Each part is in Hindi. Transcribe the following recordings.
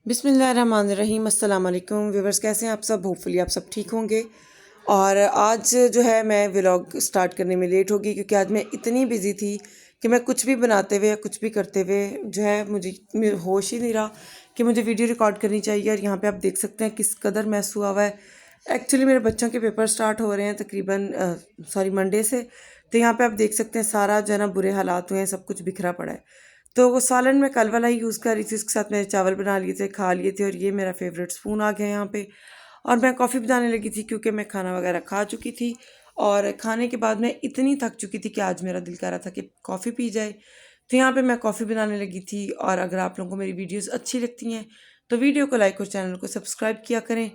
बिस्मिल्लाहिर्रहमानिर्रहीम अस्सलाम वालेकुम व्यूवर्स, कैसे हैं आप सब। होपफुली आप सब ठीक होंगे। और आज जो है मैं व्लॉग स्टार्ट करने में लेट होगी क्योंकि आज मैं इतनी बिज़ी थी कि मैं कुछ भी बनाते हुए या कुछ भी करते हुए जो है मुझे होश ही नहीं रहा कि मुझे वीडियो रिकॉर्ड करनी चाहिए। और यहाँ पे आप देख सकते हैं किस कदर मैस हुआ हुआ है। एक्चुअली मेरे बच्चों के पेपर स्टार्ट हो रहे हैं तकरीबन मंडे से। तो यहाँ पे आप देख सकते हैं सारा जो है ना बुरे हालात हुए हैं, सब कुछ बिखरा पड़ा है। तो वो सालन मैं कल वाला ही यूज़ कर रही थी, उसके साथ मैंने चावल बना लिए थे, खा लिए थे। और ये मेरा फेवरेट स्पून आ गया यहाँ पे। और मैं कॉफ़ी बनाने लगी थी क्योंकि मैं खाना वगैरह खा चुकी थी। और खाने के बाद मैं इतनी थक चुकी थी कि आज मेरा दिल कर रहा था कि कॉफ़ी पी जाए। तो यहाँ पे मैं कॉफ़ी बनाने लगी थी। और अगर आप लोगों को मेरी वीडियोस अच्छी लगती हैं तो वीडियो को लाइक और चैनल को सब्सक्राइब किया करें।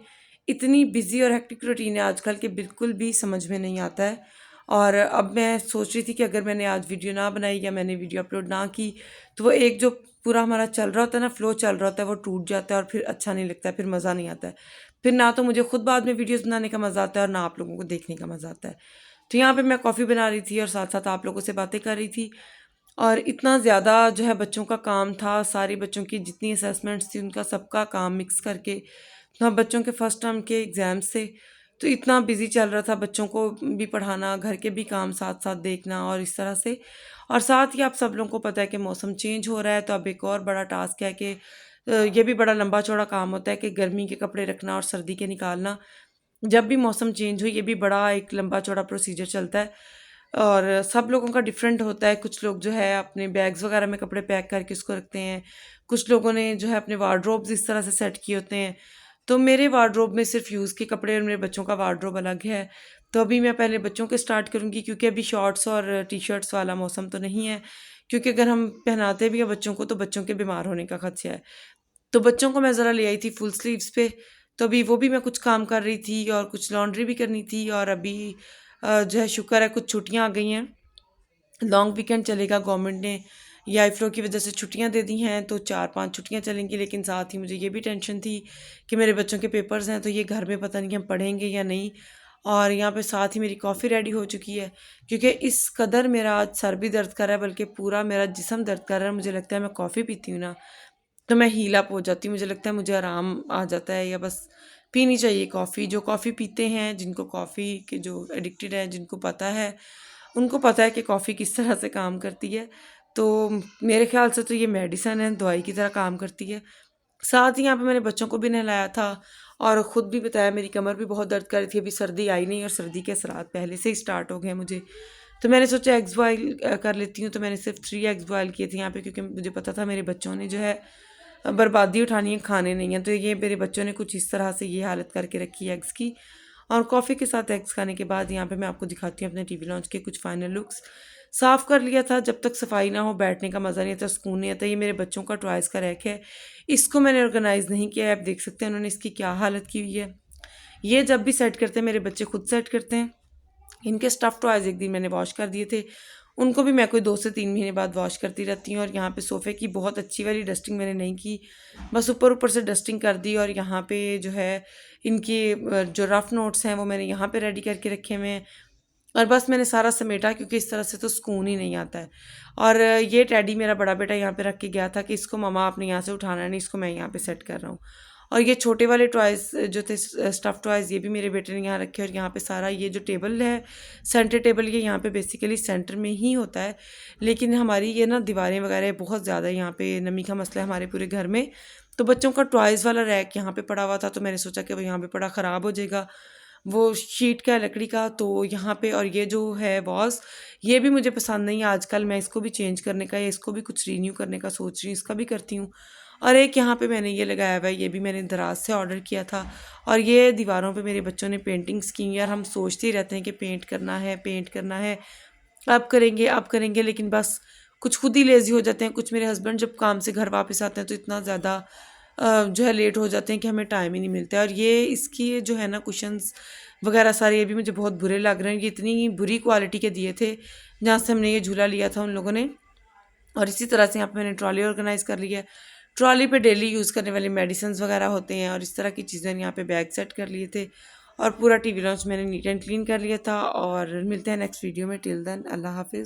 इतनी बिजी और हेक्टिक रूटीन है आजकल के, बिल्कुल भी समझ में नहीं आता है। और अब मैं सोच रही थी कि अगर मैंने आज वीडियो ना बनाई या मैंने वीडियो अपलोड ना की तो वो एक जो पूरा हमारा चल रहा होता है ना, फ्लो चल रहा होता है, वो टूट जाता है और फिर अच्छा नहीं लगता है, फिर मज़ा नहीं आता है। फिर ना तो मुझे खुद बाद में वीडियोस बनाने का मज़ा आता है और ना आप लोगों को देखने का मज़ा आता है। तो यहाँ पे मैं कॉफ़ी बना रही थी और साथ साथ आप लोगों से बातें कर रही थी। और इतना ज़्यादा जो है बच्चों का काम था, सारे बच्चों की जितनी असेसमेंट्स थी उनका सबका काम मिक्स करके। तो हाँ, बच्चों के फर्स्ट टर्म के एग्ज़ाम्स थे। तो इतना बिज़ी चल रहा था, बच्चों को भी पढ़ाना, घर के भी काम साथ साथ देखना और इस तरह से। और साथ ही आप सब लोगों को पता है कि मौसम चेंज हो रहा है, तो अब एक और बड़ा टास्क है कि ये भी बड़ा लंबा चौड़ा काम होता है कि गर्मी के कपड़े रखना और सर्दी के निकालना। जब भी मौसम चेंज हो, ये भी बड़ा एक लंबा चौड़ा प्रोसीजर चलता है। और सब लोगों का डिफरेंट होता है। कुछ लोग जो है अपने बैग्स वगैरह में कपड़े पैक करके उसको रखते हैं। कुछ लोगों ने जो है अपने वार्ड्रोब्स इस तरह से सेट किए होते हैं। तो मेरे वार्ड्रोब में सिर्फ यूज़ के कपड़े और मेरे बच्चों का वार्ड्रोब अलग है। तो अभी मैं पहले बच्चों के स्टार्ट करूँगी क्योंकि अभी शॉर्ट्स और टी शर्ट्स वाला मौसम तो नहीं है। क्योंकि अगर हम पहनाते भी हैं बच्चों को तो बच्चों के बीमार होने का खदशा है। तो बच्चों को मैं ज़रा ले आई थी फुल स्लीव्स पे। तो अभी वो भी मैं कुछ काम कर रही थी और कुछ लॉन्ड्री भी करनी थी। और अभी जो है शुक्र है कुछ छुट्टियाँ आ गई हैं, लॉन्ग वीकेंड चलेगा। गवर्नमेंट ने ये आई फ्लो की वजह से छुट्टियां दे दी हैं, तो 4-5 छुट्टियां चलेंगी। लेकिन साथ ही मुझे ये भी टेंशन थी कि मेरे बच्चों के पेपर्स हैं, तो ये घर में पता नहीं हम पढ़ेंगे या नहीं। और यहाँ पे साथ ही मेरी कॉफ़ी रेडी हो चुकी है क्योंकि इस कदर मेरा आज सर भी दर्द कर रहा है, बल्कि पूरा मेरा जिस्म दर्द कर रहा है। मुझे लगता है मैं कॉफ़ी पीती हूँ ना तो मैं हील अप हो जाती हूँ, मुझे लगता है मुझे आराम आ जाता है। या बस पीनी चाहिए कॉफ़ी। जो कॉफ़ी पीते हैं, जिनको कॉफ़ी के जो एडिक्टेड हैं, जिनको पता है, उनको पता है कि कॉफ़ी किस तरह से काम करती है। तो मेरे ख्याल से तो ये मेडिसन है, दवाई की तरह काम करती है। साथ ही यहाँ पे मैंने बच्चों को भी नहलाया था और ख़ुद भी बताया। मेरी कमर भी बहुत दर्द कर रही थी, अभी सर्दी आई नहीं और सर्दी के असरात पहले से ही स्टार्ट हो गए मुझे। तो मैंने सोचा एग्स बॉयल कर लेती हूँ। तो मैंने सिर्फ 3 एग्स बॉयल किए थे यहाँ पे क्योंकि मुझे पता था मेरे बच्चों ने जो है बर्बादी उठानी है, खाने नहीं है। तो ये मेरे बच्चों ने कुछ इस तरह से ये हालत करके रखी है एग्स की। और कॉफ़ी के साथ एग्स खाने के बाद यहाँ पे मैं आपको दिखाती हूँ अपने टीवी लॉन्च के कुछ फाइनल लुक्स। साफ़ कर लिया था, जब तक सफाई ना हो बैठने का मज़ा नहीं आता, सुकून नहीं आता। ये मेरे बच्चों का टॉयज़ का रैक है, इसको मैंने ऑर्गेनाइज़ नहीं किया है। आप देख सकते हैं उन्होंने इसकी क्या हालत की हुई है। ये जब भी सेट करते हैं मेरे बच्चे खुद सेट करते हैं। इनके स्टफ़ टॉयज़ एक दिन मैंने वॉश कर दिए थे, उनको भी मैं कोई 2 से 3 महीने बाद वॉश करती रहती हूँ। और यहाँ पे सोफ़े की बहुत अच्छी वाली डस्टिंग मैंने नहीं की, बस ऊपर ऊपर से डस्टिंग कर दी। और यहाँ पे जो है इनके जो रफ़ नोट्स हैं वो मैंने यहाँ पे रेडी करके रखे हुए हैं। और बस मैंने सारा समेटा क्योंकि इस तरह से तो सुकून ही नहीं आता है। और ये टेडी मेरा बड़ा बेटा यहाँ पे रख के गया था कि इसको मम्मा आपने यहाँ से उठाना नहीं, इसको मैं यहाँ पे सेट कर रहा हूँ। और ये छोटे वाले टॉयज़ जो थे स्टफ़ टॉयज़, ये भी मेरे बेटे ने यहाँ रखे। और यहाँ पे सारा ये जो टेबल है, सेंटर टेबल, ये यहाँ पे बेसिकली सेंटर में ही होता है। लेकिन हमारी ये ना दीवारें वगैरह बहुत ज़्यादा, यहाँ पे नमी का मसला है हमारे पूरे घर में। तो बच्चों का टॉयज़ वाला रैक यहाँ पे पड़ा हुआ था, तो मैंने सोचा कि वो यहाँ पे पड़ा ख़राब हो जाएगा, वो शीट का लकड़ी का। तो यहाँ पे और ये जो है वॉस, ये भी मुझे पसंद नहीं है आजकल। मैं इसको भी चेंज करने का या इसको भी कुछ रीन्यू करने का सोच रही हूँ, इसका भी करती हूँ। और एक यहाँ पे मैंने ये लगाया हुआ है, ये भी मैंने दराज से ऑर्डर किया था। और ये दीवारों पे मेरे बच्चों ने पेंटिंग्स की। यार हम सोचते ही रहते हैं कि पेंट करना है, पेंट करना है, अब करेंगे अब करेंगे, लेकिन बस कुछ खुद ही लेज़ी हो जाते हैं। कुछ मेरे हस्बैंड जब काम से घर वापस आते हैं तो इतना ज़्यादा जो है लेट हो जाते हैं कि हमें टाइम ही नहीं मिलता है। और ये इसकी ये जो है ना कुशन्स वगैरह सारे, ये भी मुझे बहुत बुरे लग रहे हैं। ये इतनी बुरी क्वालिटी के दिए थे जहाँ से हमने ये झूला लिया था उन लोगों ने। और इसी तरह से यहाँ पे मैंने ट्रॉली ऑर्गेनाइज़ कर लिया है। ट्रॉली पे डेली यूज़ करने वाली मेडिसिन्स वगैरह होते हैं और इस तरह की चीज़ें यहाँ पे बैग सेट कर लिए थे। और पूरा टीवी लॉन्च मैंने नीट एंड क्लीन कर लिया था। और मिलते हैं नेक्स्ट वीडियो में। टिल देन अल्लाह हाफिज़।